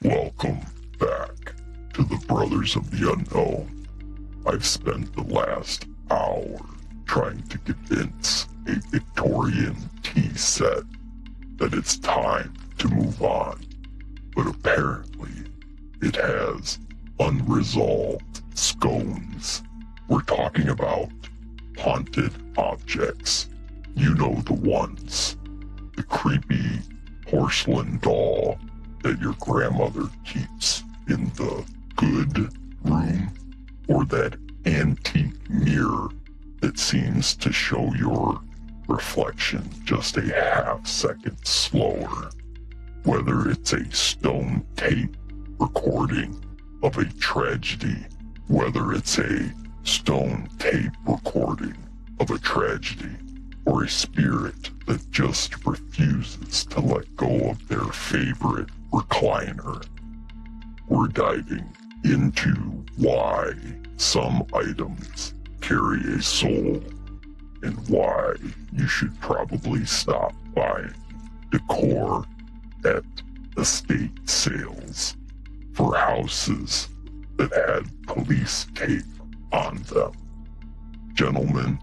Welcome back to the Brothers of the Unknown. I've spent the last hour trying to convince a Victorian tea set that it's time to move on, but apparently it has unresolved scones. We're talking about haunted objects. You know the ones. The creepy porcelain doll that your grandmother keeps in the good room, or that antique mirror that seems to show your reflection just a half second slower. Whether it's a stone tape recording of a tragedy, whether it's a stone tape recording of a tragedy, or a spirit that just refuses to let go of their favorite recliner. We're diving into why some items carry a soul and why you should probably stop buying decor at estate sales for houses that had police tape on them. Gentlemen,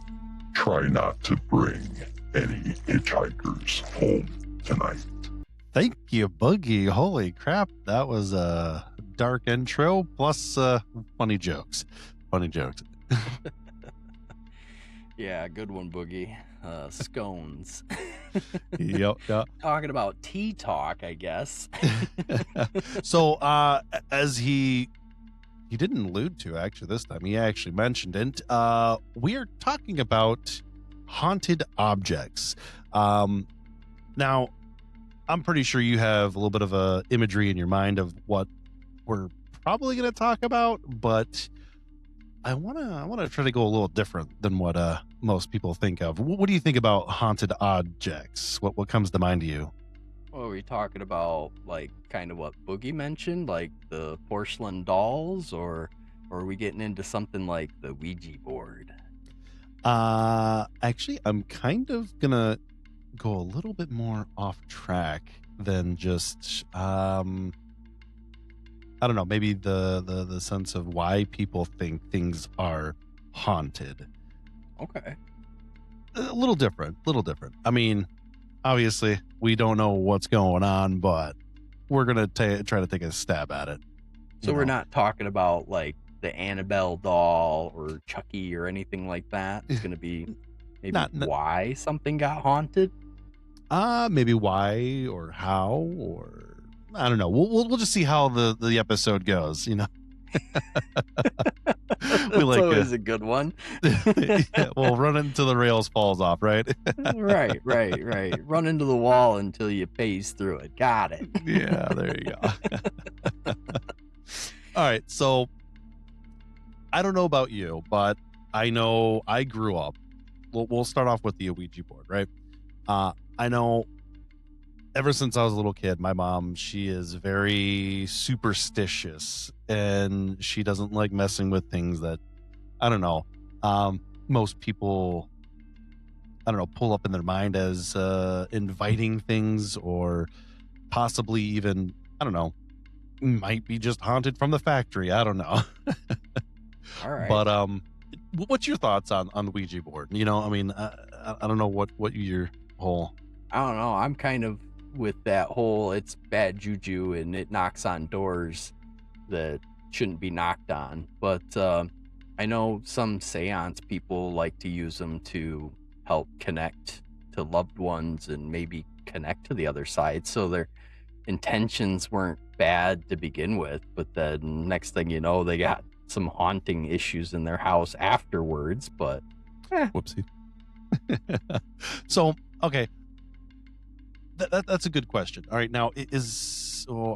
try not to bring any hitchhikers home tonight. Thank you, Boogie. Holy crap, that was a dark intro plus funny jokes. Yeah, good one, Boogie. Scones. Yep. Talking about tea talk, I guess. So, as he didn't allude to actually this time, he actually mentioned it. We are talking about haunted objects. Now, I'm pretty sure you have a little bit of a imagery in your mind of what we're probably going to talk about, but I want to try to go a little different than what most people think of. What do you think about haunted objects? What comes to mind to you? What are we talking about? Like kind of what Boogie mentioned, like the porcelain dolls, or are we getting into something like the Ouija board? Actually, I'm kind of gonna go a little bit more off track than just I don't know, maybe the sense of why people think things are haunted. Okay. A little different. I mean, obviously we don't know what's going on, but we're gonna try to take a stab at it. So we're not talking about like the Annabelle doll or Chucky or anything like that. It's gonna be maybe why something got haunted. Maybe why or how, or I don't know. We'll just see how the episode goes. You know, That's always a good one. Yeah, we'll run into the rails, falls off, right? Right. Run into the wall until you phase through it. Got it. Yeah, there you go. All right, so I don't know about you, but I know I grew up. We'll start off with the Ouija board, right? I know ever since I was a little kid, my mom, she is very superstitious and she doesn't like messing with things that, I don't know, most people, I don't know, pull up in their mind as inviting things, or possibly even, I don't know, might be just haunted from the factory. I don't know. All right. But what's your thoughts on the Ouija board? You know, I mean, I don't know what your whole... I don't know. I'm kind of with that whole it's bad juju and it knocks on doors that shouldn't be knocked on. But I know some seance people like to use them to help connect to loved ones and maybe connect to the other side. So their intentions weren't bad to begin with, but then next thing you know, they got some haunting issues in their house afterwards. But whoopsie. So, okay. That's a good question. All right, now I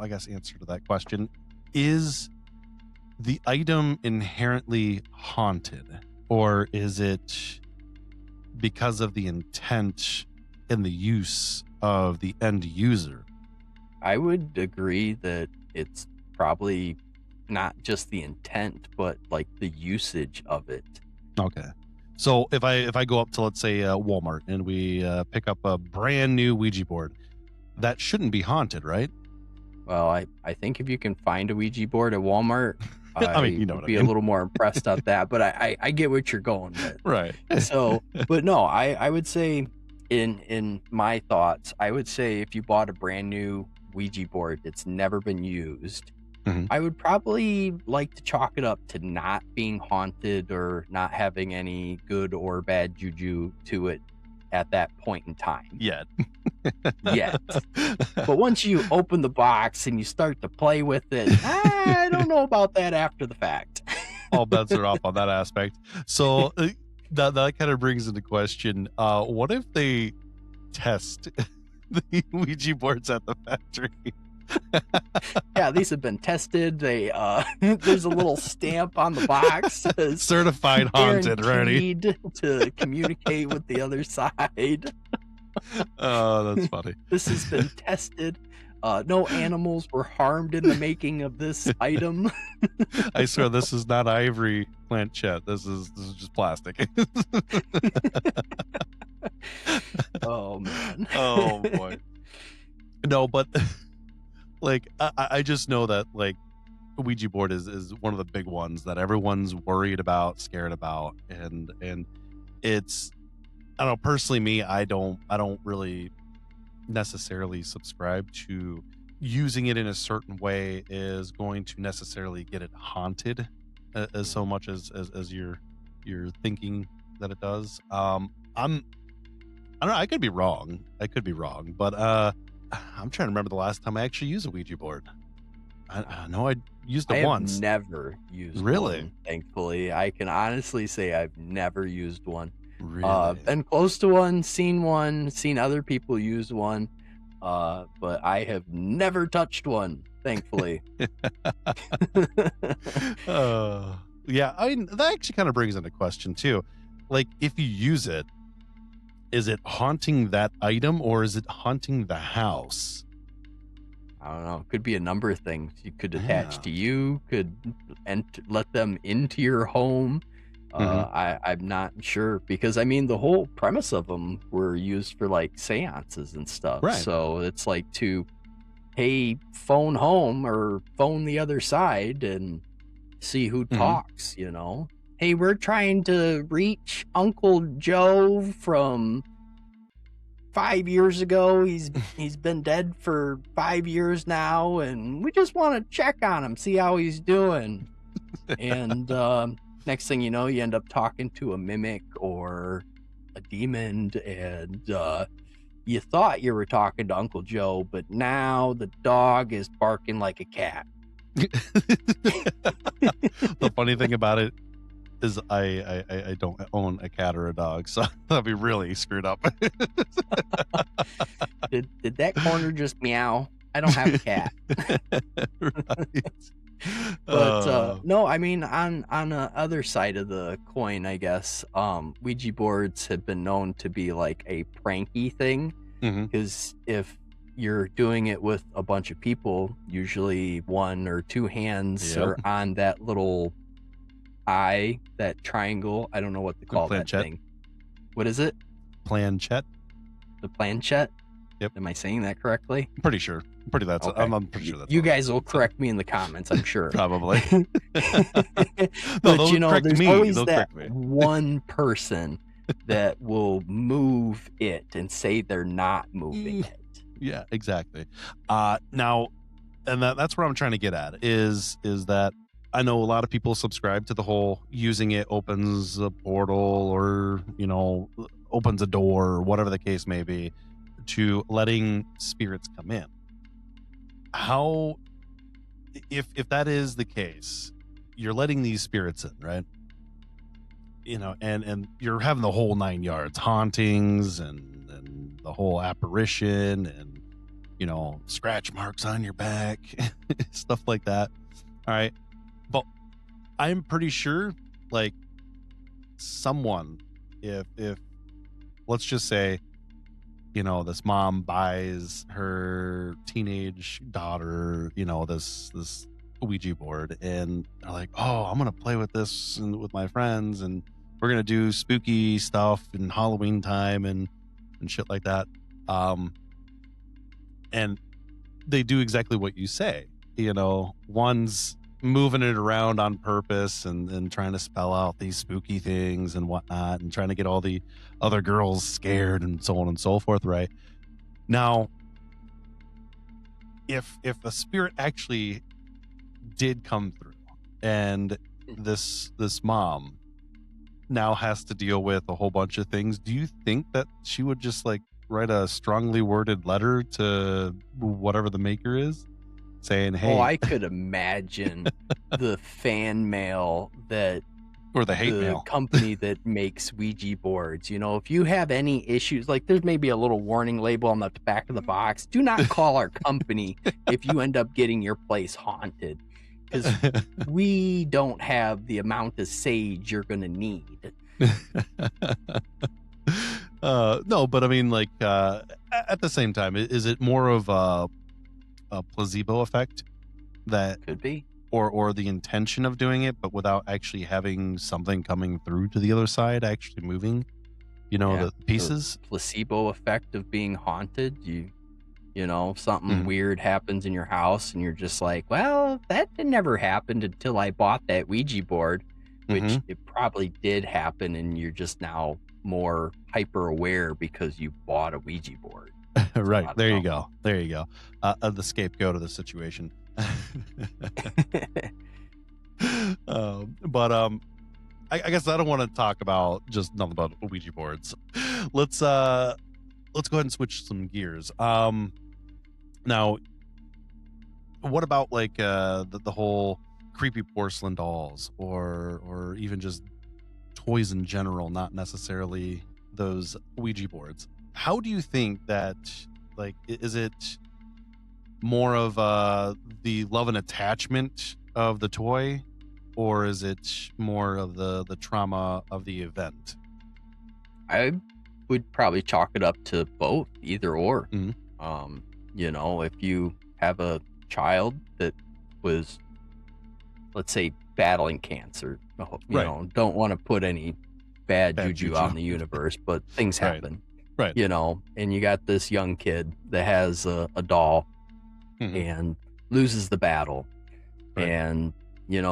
guess answer to that question, is the item inherently haunted, or is it because of the intent and the use of the end user? I would agree that it's probably not just the intent, but like the usage of it. Okay. So if I go up to, let's say, Walmart and we pick up a brand new Ouija board, that shouldn't be haunted, right? Well, I think if you can find a Ouija board at Walmart, I mean, you know would what I be a mean. little more impressed at that. But I get what you're going with. Right. So, but no, I would say in my thoughts, I would say if you bought a brand new Ouija board that's never been used, Mhm. I would probably like to chalk it up to not being haunted or not having any good or bad juju to it at that point in time Yet. yet. But once you open the box and you start to play with it, I don't know about that after the fact. All bets are off on that aspect. So that kind of brings into question, what if they test the Ouija boards at the factory? Yeah, these have been tested. They there's a little stamp on the box says Certified haunted, ready? guaranteed to communicate with the other side. Oh, that's funny. This has been tested. No animals were harmed in the making of this item. I swear this is not ivory planchette. This is just plastic. Oh man. Oh boy. No, but like I just know that like Ouija board is one of the big ones that everyone's worried about, scared about, and it's, I don't know, personally me, I don't really necessarily subscribe to using it in a certain way is going to necessarily get it haunted as so much as you're thinking that it does. I don't know, I could be wrong, but I'm trying to remember the last time I actually used a Ouija board. I know I used it once. I've never used Really? one, thankfully. I can honestly say I've never used one. Really? Been close to one, seen other people use one, but I have never touched one, thankfully. Yeah, I mean, that actually kind of brings into question too. Like, if you use it, is it haunting that item or is it haunting the house? I don't know. Could be a number of things. You could attach Yeah. to you, could let them into your home. I'm not sure because I mean the whole premise of them were used for like seances and stuff. Right. So it's like to, hey, phone home or phone the other side and see who talks. You know, hey, we're trying to reach Uncle Joe from 5 years ago. He's been dead for 5 years now, and we just want to check on him, see how he's doing. And next thing you know, you end up talking to a mimic or a demon, and you thought you were talking to Uncle Joe, but now the dog is barking like a cat. The funny thing about it is I don't own a cat or a dog, so that'd be really screwed up. Did that corner just meow? I don't have a cat. Right. But no, I mean on the other side of the coin, I guess, Ouija boards have been known to be like a pranky thing, because if you're doing it with a bunch of people, usually one or two hands Yep. are on that little eye, that triangle. I don't know what to call that Planchette. thing. What is it? Planchette. The planchette? Yep. Am I saying that correctly? I'm pretty sure. That's. Okay. I'm pretty sure that's. You what it guys is. will correct me in the comments, I'm sure. Probably. But they'll you know, correct there's me. always They'll that correct me. one person that will move it and say they're not moving it. Yeah, exactly. Now, and that's where I'm trying to get at is that I know a lot of people subscribe to the whole using it opens a portal or, you know, opens a door or whatever the case may be to letting spirits come in. How, if that is the case, you're letting these spirits in, right? You know, and you're having the whole 9 yards, hauntings and the whole apparition and, you know, scratch marks on your back, stuff like that. All right. But I'm pretty sure like someone, if let's just say, you know, this mom buys her teenage daughter, you know, this Ouija board, and they're like, oh, I'm gonna play with this and with my friends, and we're gonna do spooky stuff in Halloween time and shit like that. And they do exactly what you say. You know, one's moving it around on purpose and trying to spell out these spooky things and whatnot, and trying to get all the other girls scared and so on and so forth. Right now, if a spirit actually did come through, and this mom now has to deal with a whole bunch of things, do you think that she would just like write a strongly worded letter to whatever the maker is, saying, hey, Oh, I could imagine the fan mail that or the hate the mail? company that makes Ouija boards, if you have any issues, like there's maybe a little warning label on the back of the box. Do not call our company if you end up getting your place haunted, because we don't have the amount of sage you're going to need. No, but I mean, like, at the same time, is it more of a placebo effect that Could be. or the intention of doing it, but without actually having something coming through to the other side, actually moving, Yeah, the pieces? Placebo effect of being haunted. Something Mhm. weird happens in your house and you're just like, well, that never happened until I bought that Ouija board, which Mhm. it probably did happen, and you're just now more hyper aware because you bought a Ouija board. Right. don't There you know. go. There you go. The scapegoat of the situation. But I guess I don't want to talk about just nothing about Ouija boards. Let's go ahead and switch some gears. Now, what about like the whole creepy porcelain dolls, or even just toys in general, not necessarily those Ouija boards? How do you think that, like, is it more of the love and attachment of the toy, or is it more of the trauma of the event? I would probably chalk it up to both, either or. Mhm. If you have a child that was, let's say, battling cancer, Right. don't want to put any bad Bad juju juju. out in the universe, but things Right. happen, Right. and you got this young kid that has a doll Mhm. and loses the battle. Right. And,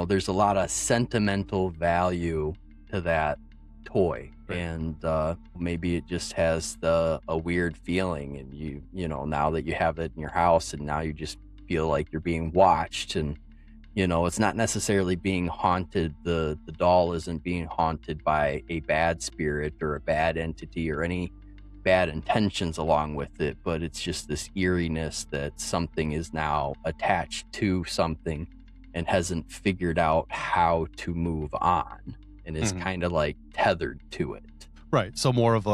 there's a lot of sentimental value to that toy. Right. And maybe it just has a weird feeling. And now that you have it in your house, and now you just feel like you're being watched. And, it's not necessarily being haunted. The doll isn't being haunted by a bad spirit or a bad entity or any bad intentions along with it, but it's just this eeriness that something is now attached to something and hasn't figured out how to move on, and is Mhm. kind of like tethered to it. Right. So more of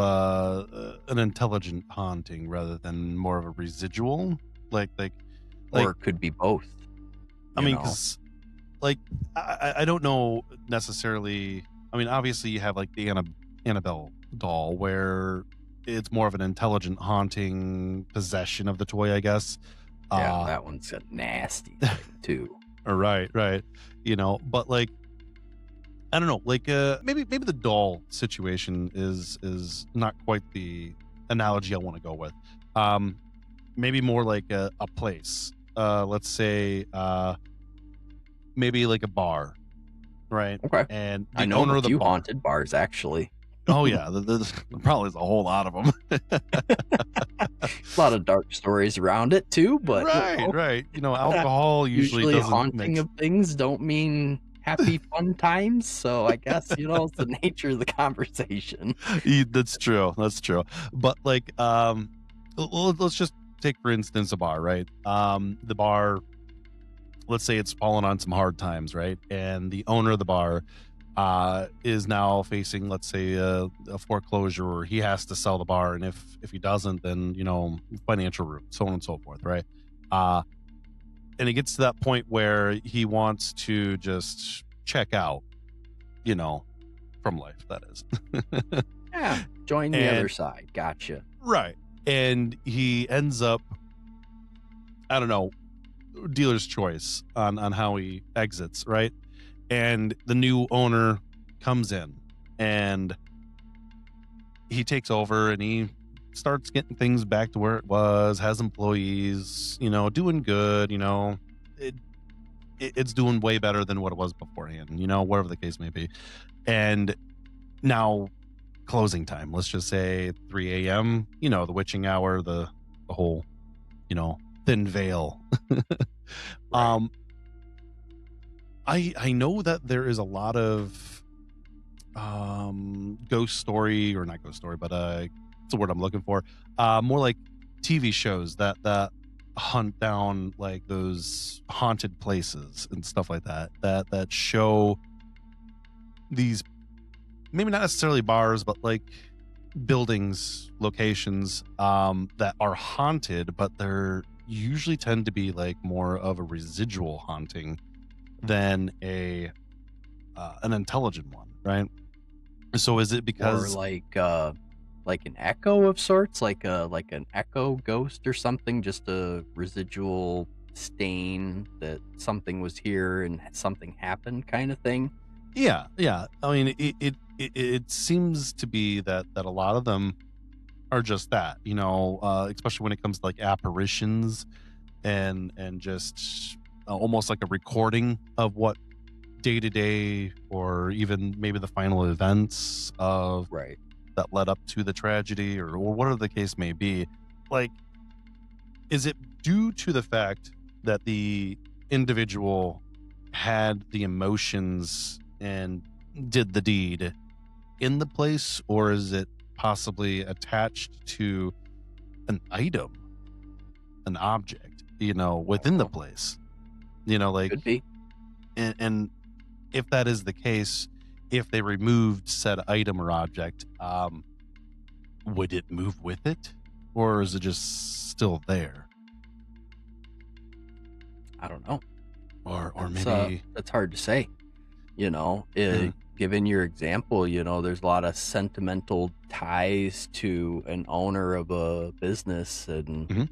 an intelligent haunting rather than more of a residual. Like, Or it could be both. I you mean, know? because like I don't know necessarily. I mean, obviously you have like the Annabelle doll, where it's more of an intelligent haunting possession of the toy, I guess. Yeah, that one's a nasty thing too. Right. But like, I don't know, like maybe the doll situation is not quite the analogy I want to go with. Maybe more like a place. Let's say maybe like a bar, right? Okay. And I the know owner a of the few bar. haunted bars actually. Oh yeah, there probably is a whole lot of them. A lot of dark stories around it too, but Right. Alcohol usually doesn't haunting make of things don't mean happy fun times. So I guess it's the nature of the conversation. That's true. But like, let's just take for instance a bar, right? The bar, let's say it's fallen on some hard times, right? And the owner of the bar is now facing, let's say, a foreclosure, or he has to sell the bar, and if he doesn't, then financial ruin, so on and so forth, right? And it gets to that point where he wants to just check out, from life, that is. Yeah, join the And- other side. Gotcha. Right. And he ends up, I don't know, dealer's choice on how he exits, right? And the new owner comes in and he takes over and he starts getting things back to where it was, has employees, doing good, it's doing way better than what it was beforehand, whatever the case may be. And now closing time, let's just say 3 a.m., the witching hour, the whole, thin veil. Right. I know that there is a lot of ghost story, or not ghost story, but it's the word I'm looking for. More like TV shows that hunt down like those haunted places and stuff like that show these, maybe not necessarily bars, but like buildings, locations that are haunted, but they're usually tend to be like more of a residual haunting than an intelligent one, right? So is it Or because like an echo of sorts, like an echo ghost or something, just a residual stain that something was here and something happened, kind of thing. yeah, I mean it seems to be that a lot of them are just that, especially when it comes to like apparitions and just almost like a recording of what day to day, or even maybe the final events of Right. that led up to the tragedy, or whatever the case may be. Like, is it due to the fact that the individual had the emotions and did the deed in the place, or is it possibly attached to an item, an object, within the Oh, place? Like, could be. and if that is the case, if they removed said item or object, would it move with it, or is it just still there? I don't know. Or That's maybe that's hard to say. Mhm. Given your example, there's a lot of sentimental ties to an owner of a business, and Mhm.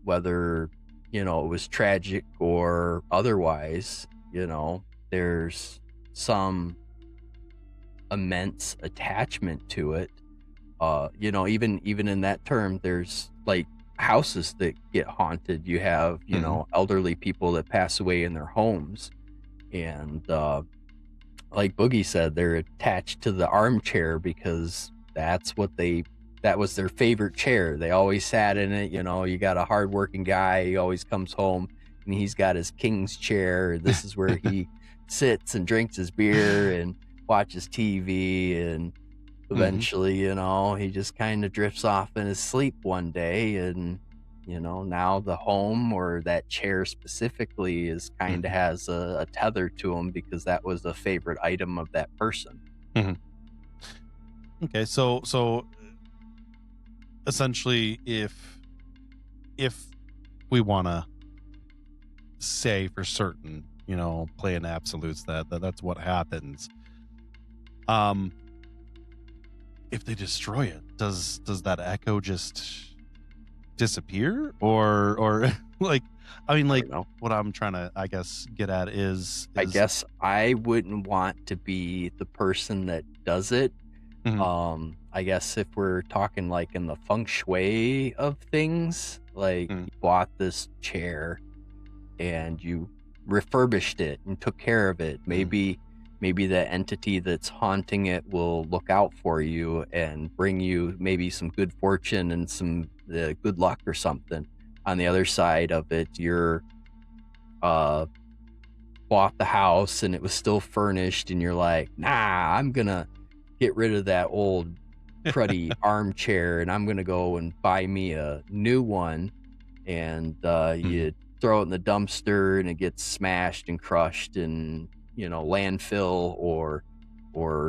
whether it was tragic or otherwise, there's some immense attachment to it. Even in that term, there's like houses that get haunted. You have Mhm. elderly people that pass away in their homes, and like Boogie said, they're attached to the armchair because that was their favorite chair. They always sat in it. You got a hardworking guy, he always comes home and he's got his king's chair. This is where he sits and drinks his beer and watches TV, and Mhm. eventually, he just kind of drifts off in his sleep one day, and now the home, or that chair specifically, is kind of Mhm. has a tether to him because that was a favorite item of that person. Mhm. Okay, so essentially, if we want to say for certain, play in absolutes, that's what happens. Um, if they destroy it, does that echo just disappear, or like, I mean, I like, don't know. what I'm trying to, I guess, get at I is guess I wouldn't want to be the person that does it. Mhm. I guess if we're talking like in the feng shui of things, like Mhm. you bought this chair and you refurbished it and took care of it. Mhm. Maybe the entity that's haunting it will look out for you and bring you maybe some good fortune and some good luck or something. On the other side of it, you're uh bought the house and it was still furnished, and you're like, nah, I'm gonna get rid of that old cruddy armchair and I'm gonna go and buy me a new one. And Mhm. you throw it in the dumpster and it gets smashed and crushed in landfill, or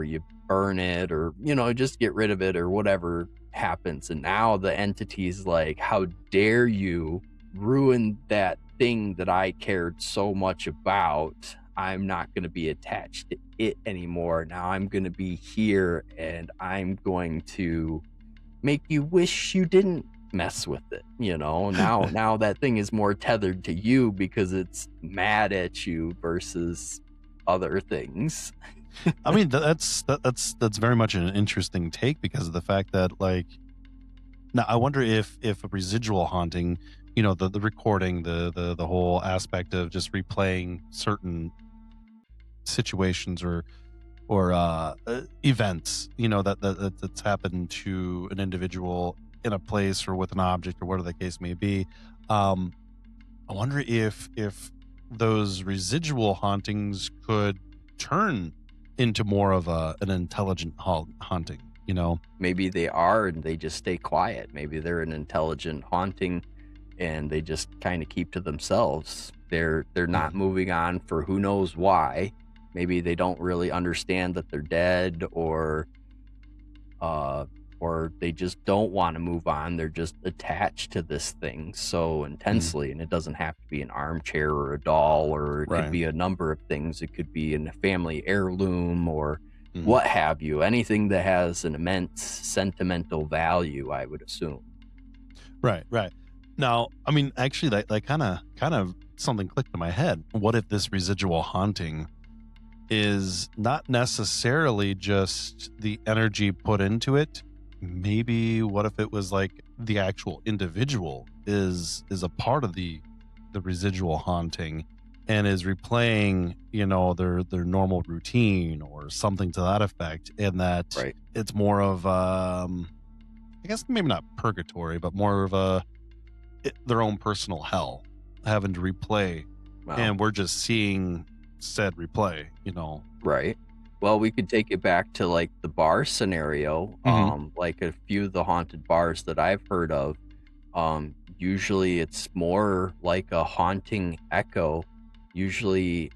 you burn it, or just get rid of it, or whatever happens. And now the entity's like, how dare you ruin that thing that I cared so much about. I'm not going to be attached to it anymore. Now I'm going to be here, and I'm going to make you wish you didn't mess with it. Now that thing is more tethered to you because it's mad at you versus other things. I mean, that's very much an interesting take because of the fact that, like, now I wonder if a residual haunting, the recording, the whole aspect of just replaying certain situations or events, that's happened to an individual in a place or with an object or whatever the case may be. Um, I wonder if those residual hauntings could turn into more of an intelligent haunting. Maybe they are and they just stay quiet. Maybe they're an intelligent haunting and they just kind of keep to themselves. They're not moving on for who knows why. Maybe they don't really understand that they're dead, or they just don't want to move on. They're just attached to this thing so intensely, and it doesn't have to be an armchair or a doll, or it Right. could be a number of things. It could be a family heirloom or what have you. Anything that has an immense sentimental value, I would assume. Right. Now, I mean, actually, that kind of something clicked in my head. What if this residual haunting is not necessarily just the energy put into it? Maybe what if it was like the actual individual is a part of the residual haunting and is replaying, their normal routine or something to that effect, and that Right. it's more of I guess maybe not purgatory, but more of their own personal hell, having to replay, Wow. and we're just seeing said replay. Right. Well, we could take it back to like the bar scenario. Like a few of the haunted bars that I've heard of, usually it's more like a haunting echo. Usually,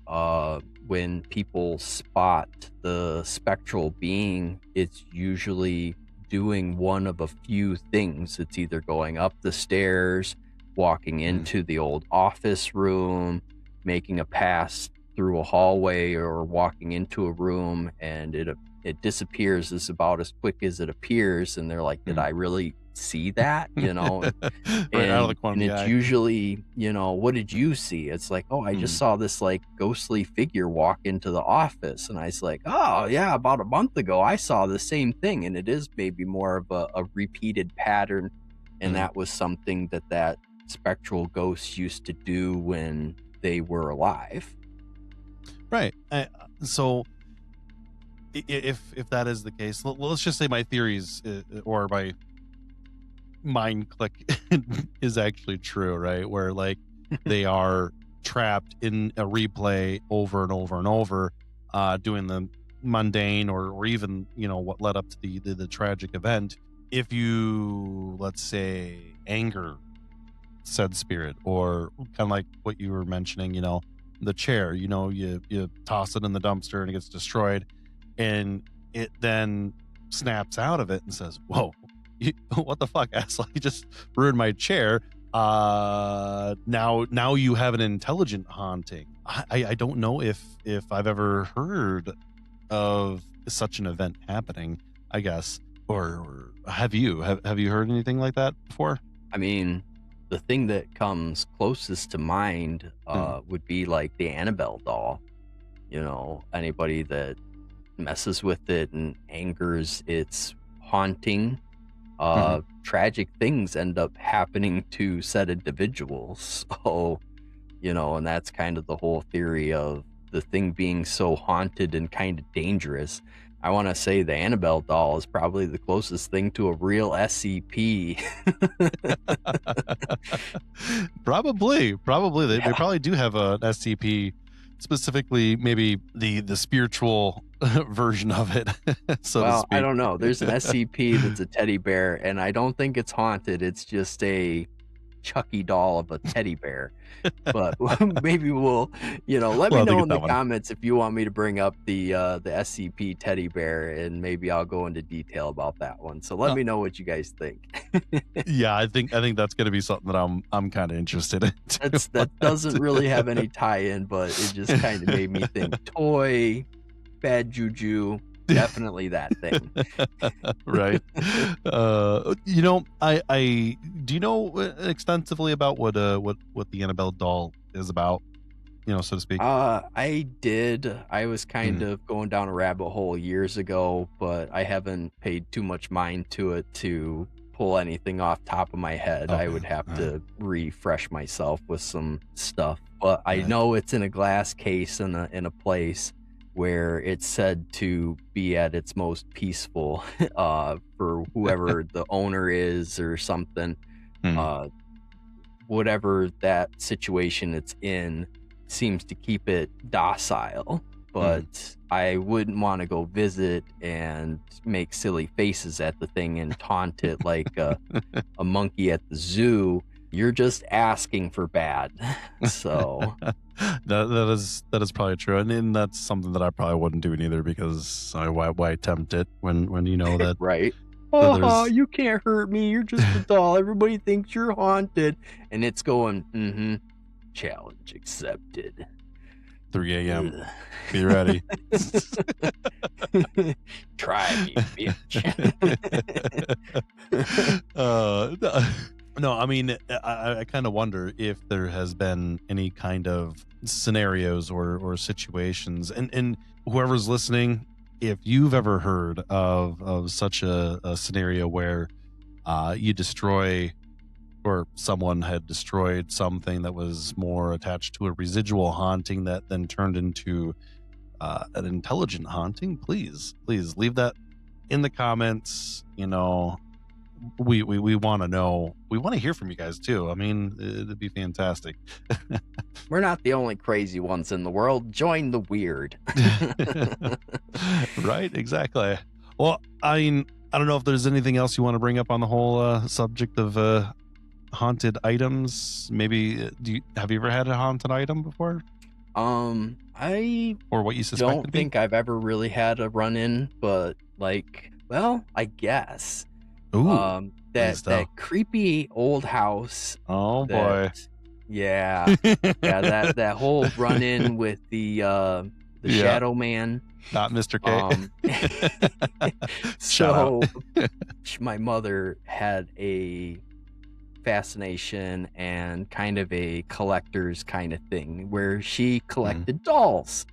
when people spot the spectral being, it's usually doing one of a few things. It's either going up the stairs, walking into the old office room, making a pass through a hallway, or walking into a room, and it disappears as about as quick as it appears, and they're like, did I really see that? Right out of the corner and of the it's eye. usually, what did you see? It's like, oh, I just saw this like ghostly figure walk into the office, and I was like, oh yeah, about a month ago I saw the same thing. And it is maybe more of a repeated pattern, and that was something that spectral ghost used to do when they were alive. Right. So if that is the case, let's just say my theories or my mind click is actually true, right? Where like they are trapped in a replay over and over and over, doing the mundane or even what led up to the tragic event. If you, let's say, anger said spirit, or kind of like what you were mentioning, the chair, you toss it in the dumpster and it gets destroyed, and it then snaps out of it and says, whoa, what the fuck, asshole, you just ruined my chair. Now you have an intelligent haunting. I don't know if I've ever heard of such an event happening, I guess, or have you heard anything like that before? I mean, the thing that comes closest to mind would be like the Annabelle doll. Anybody that messes with it and angers its haunting, tragic things end up happening to said individuals. So, and that's kind of the whole theory of the thing being so haunted and kind of dangerous. I want to say the Annabelle doll is probably the closest thing to a real SCP. Probably they probably do have an SCP, specifically maybe the spiritual version of it. Well, I don't know. There's an SCP that's a teddy bear, and I don't think it's haunted. It's just a Chucky doll of a teddy bear. But maybe we'll, let me know in the comments if you want me to bring up the SCP teddy bear, and maybe I'll go into detail about that one. So let me know what you guys think. Yeah, I think that's going to be something that I'm kind of interested in too. That doesn't really have any tie-in, but it just kind of made me think toy, bad juju, definitely that thing. Right. I do you know extensively about what the Annabelle doll is about? so to speak? I did. I was kind Hmm. of going down a rabbit hole years ago, but I haven't paid too much mind to it to pull anything off top of my head. I would Okay. have All right. to refresh myself with some stuff. But I Right. know it's in a glass case in a place where it's said to be at its most peaceful for whoever the owner is or something. Hmm. Uh whatever that situation it's in seems to keep it docile, but I wouldn't want to go visit and make silly faces at the thing and taunt it like a monkey at the zoo. You're just asking for bad. So that is probably true, and that's something that I probably wouldn't do either, because why tempt it when you know that right. that Oh, there's you can't hurt me. You're just a doll. Everybody thinks you're haunted. And it's going, challenge accepted. 3 a.m. Ugh. Be ready. Try me, bitch. No, I mean, I kind of wonder if there has been any kind of scenarios or situations, and whoever's listening, if you've ever heard of such a scenario where you destroy, or someone had destroyed something that was more attached to a residual haunting that then turned into an intelligent haunting, please leave that in the comments. We want to know. We want to hear from you guys too. I mean, it'd be fantastic. We're not the only crazy ones in the world. Join the weird. Right, exactly. Well, I mean, I don't know if there's anything else you want to bring up on the whole subject of haunted items. Maybe have you ever had a haunted item before, I or what you suspect it to don't be? think I've ever really had a run-in, but I guess Ooh, that please tell. creepy old house. Oh boy. That, yeah, that whole run-in with the Yeah. Shadow Man. Not Mr. K. Shout out. So my mother had a fascination and kind of a collector's kind of thing where she collected dolls,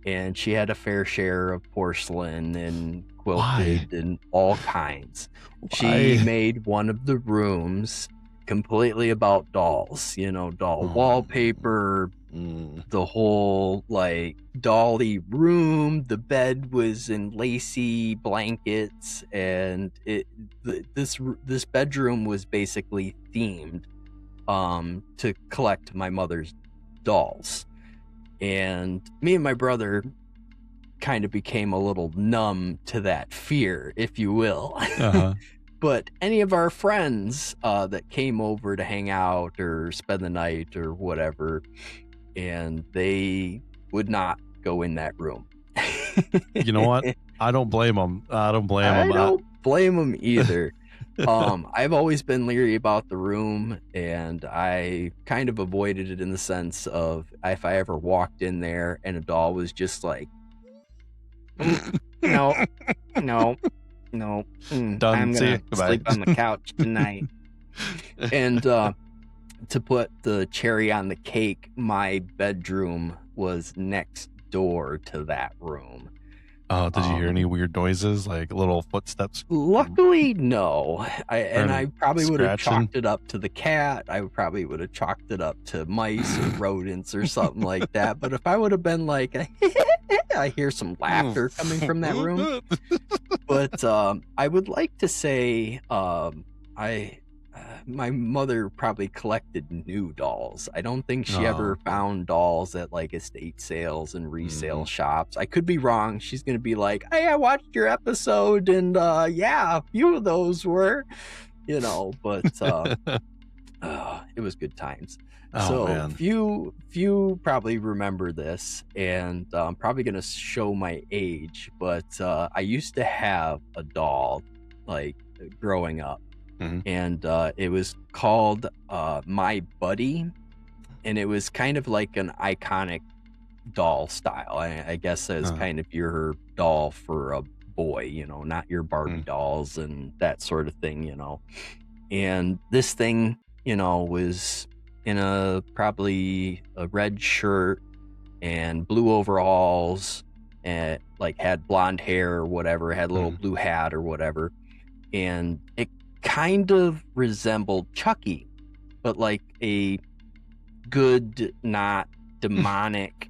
and she had a fair share of porcelain and quilted and all kinds. She Why? made one of the rooms completely about dolls, doll wallpaper, the whole like dolly room. The bed was in lacy blankets, and this bedroom was basically themed to collect my mother's dolls. And me and my brother kind of became a little numb to that fear, if you will. Uh-huh. But any of our friends that came over to hang out or spend the night or whatever, and they would not go in that room. You know what? I don't blame them. I don't blame I them. don't blame them either. I've always been leery about the room, and I kind of avoided it in the sense of if I ever walked in there and a doll was just like, no, Done. I'm See ya. gonna Goodbye. sleep on the couch tonight. And to put the cherry on the cake, my bedroom was next door to that room. Oh, did you hear any weird noises, like little footsteps? Luckily, no. I probably would have scratching? chalked it up to the cat. I probably would have chalked it up to mice or rodents or something like that. But if I would have been like, I hear some laughter coming from that room. But I would like to say my mother probably collected new dolls. I don't think she ever found dolls at like estate sales and resale shops. I could be wrong. She's gonna be like, hey, I watched your episode, and yeah, a few of those were, but it was good times. Oh, So man. few probably remember this, and I'm probably gonna show my age, but I used to have a doll like growing up. Mhm. And it was called My Buddy, and it was kind of like an iconic doll style. I guess as kind of your doll for a boy, not your Barbie dolls and that sort of thing, And this thing, was in probably a red shirt and blue overalls, and like had blonde hair or whatever, had a little blue hat or whatever, and it kind of resembled Chucky, but like a good, not demonic,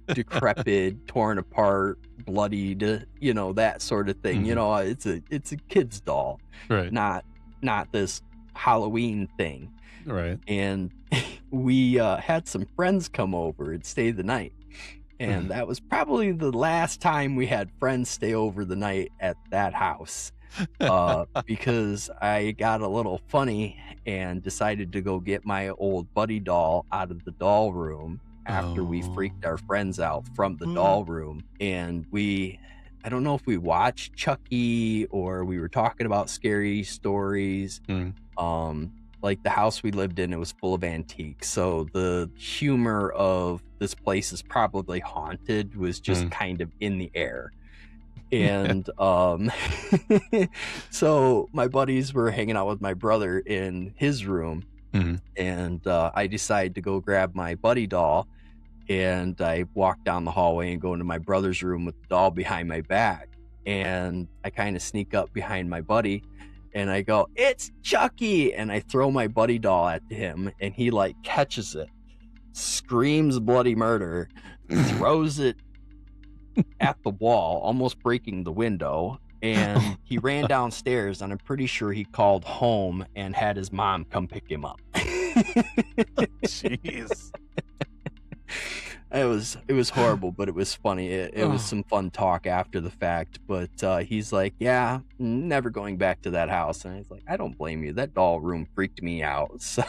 decrepit, torn apart, bloodied, that sort of thing. It's a kid's doll, Right. not this Halloween thing. Right. And we had some friends come over and stay the night. And that was probably the last time we had friends stay over the night at that house. Because I got a little funny and decided to go get my old buddy doll out of the doll room after we freaked our friends out from the doll room. And I don't know if we watched Chucky or we were talking about scary stories. Like the house we lived in, it was full of antiques. So the humor of this place is probably haunted was just kind of in the air. And so my buddies were hanging out with my brother in his room, and I decided to go grab my buddy doll, and I walked down the hallway and go into my brother's room with the doll behind my back, and I kind of sneak up behind my buddy and I go, "It's Chucky," and I throw my buddy doll at him, and he like catches it, screams bloody murder, throws it at the wall, almost breaking the window, and he ran downstairs, and I'm pretty sure he called home and had his mom come pick him up. Jeez. It was horrible, but it was funny. It was some fun talk after the fact, but he's like, "Yeah, never going back to that house." And he's like, "I don't blame you. That doll room freaked me out." So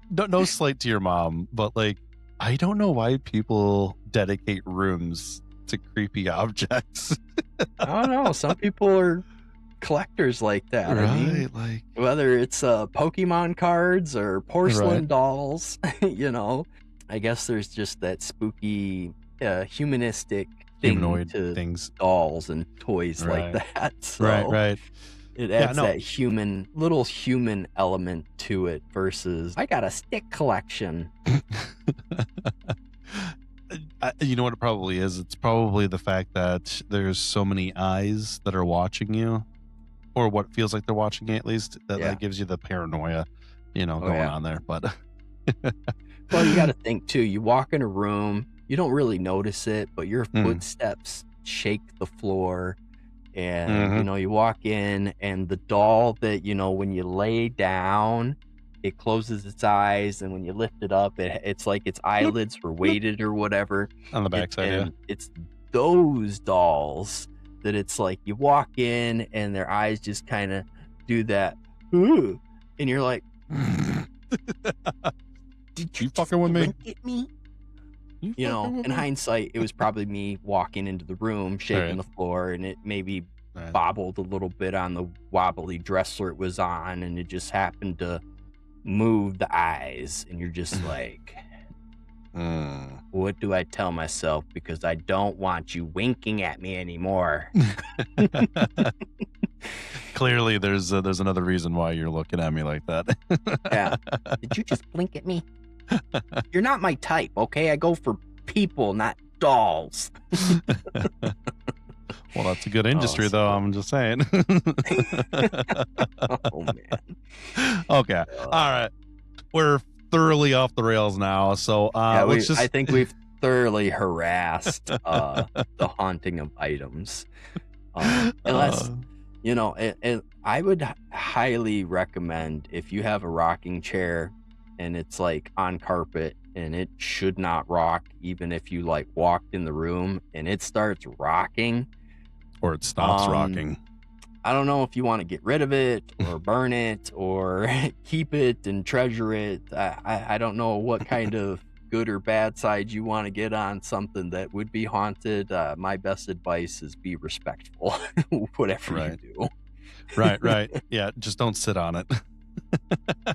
no slight to your mom, but like, I don't know why people dedicate rooms to creepy objects. I don't know. Some people are collectors like that. Right, I mean, like whether it's Pokemon cards or porcelain dolls, I guess there's just that spooky, humanistic thing humanoid to things, dolls and toys like that. So right. It adds that little human element to it versus I got a stick collection. You know what it probably is? It's probably the fact that there's so many eyes that are watching you, or what feels like they're watching you at least, that gives you the paranoia, going on there. But well, you got to think too. You walk in a room, you don't really notice it, but your footsteps shake the floor. And, you walk in and the doll that, when you lay down, it closes its eyes. And when you lift it up, it's like its eyelids were weighted or whatever. On the backside, It's those dolls that it's like you walk in and their eyes just kind of do that. Ooh, and you're like, "Did you fucking with me? Look at me?" In hindsight, it was probably me walking into the room, shaking the floor, and it maybe bobbled a little bit on the wobbly dresser it was on, and it just happened to move the eyes, and you're just like, what do I tell myself? Because I don't want you winking at me anymore. Clearly, there's another reason why you're looking at me like that. Yeah. Did you just blink at me? You're not my type, okay? I go for people, not dolls. Well, that's a good industry, though. I'm just saying. Oh, man. Okay. All right. We're thoroughly off the rails now. So I think we've thoroughly harassed the haunting of items. Unless, and I would highly recommend if you have a rocking chair and it's like on carpet and it should not rock, even if you like walked in the room and it starts rocking. Or it stops rocking. I don't know if you want to get rid of it or burn it or keep it and treasure it. I don't know what kind of good or bad side you want to get on something that would be haunted. My best advice is be respectful, whatever you do. Right. Yeah, just don't sit on it.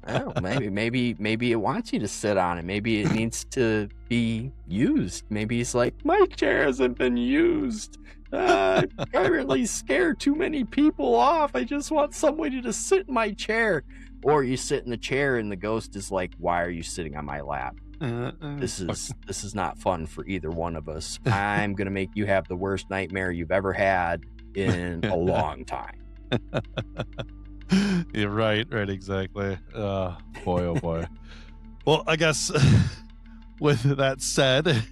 Oh, maybe it wants you to sit on it. Maybe it needs to be used. Maybe it's like, my chair hasn't been used. I currently scare too many people off. I just want somebody to sit in my chair. Or you sit in the chair and the ghost is like, why are you sitting on my lap? This is not fun for either one of us. I'm gonna make you have the worst nightmare you've ever had in a long time. You're right, exactly. Boy, oh boy. Well, I guess with that said,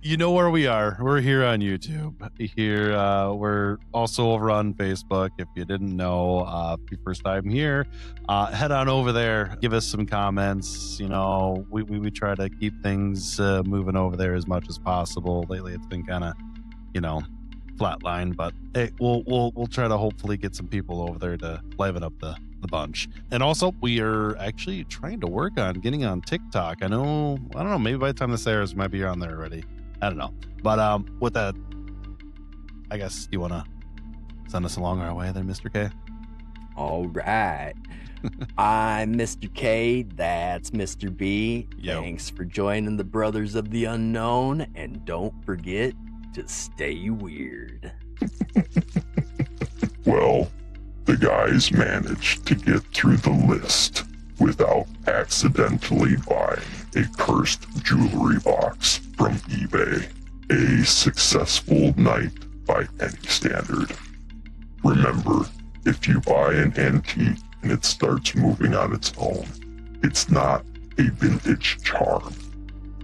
you know where we are. We're here on YouTube. Here, we're also over on Facebook. If you didn't know, if your first time here, head on over there. Give us some comments. You know, we try to keep things moving over there as much as possible. Lately, it's been kind of, flatline, but hey, we'll try to hopefully get some people over there to liven up the bunch. And also, we are actually trying to work on getting on TikTok. I don't know, maybe by the time this airs, we might be on there already. I don't know. But with that, I guess you want to send us along our way there, Mr. K? All right. I'm Mr. K. That's Mr. B. Yo. Thanks for joining the Brothers of the Unknown. And don't forget to stay weird. Well, the guys managed to get through the list without accidentally buying a cursed jewelry box from eBay. A successful night by any standard. Remember, if you buy an antique and it starts moving on its own, it's not a vintage charm.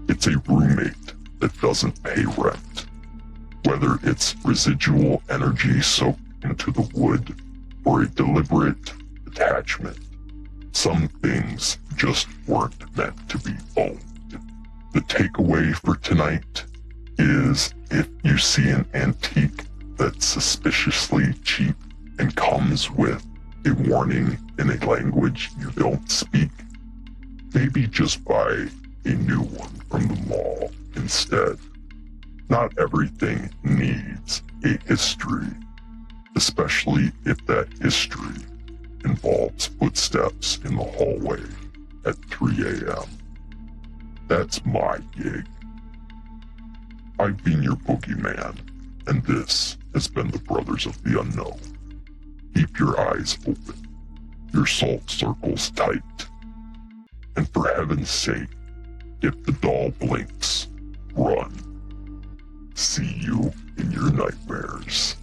It's a roommate that doesn't pay rent. Whether it's residual energy soaked into the wood or a deliberate attachment, some things just weren't meant to be owned. The takeaway for tonight is if you see an antique that's suspiciously cheap and comes with a warning in a language you don't speak, maybe just buy a new one from the mall instead. Not everything needs a history, especially if that history involves footsteps in the hallway at 3 a.m. That's my gig. I've been your boogeyman, and this has been the Brothers of the Unknown. Keep your eyes open, your salt circles tight, and for heaven's sake, if the doll blinks, run. See you in your nightmares.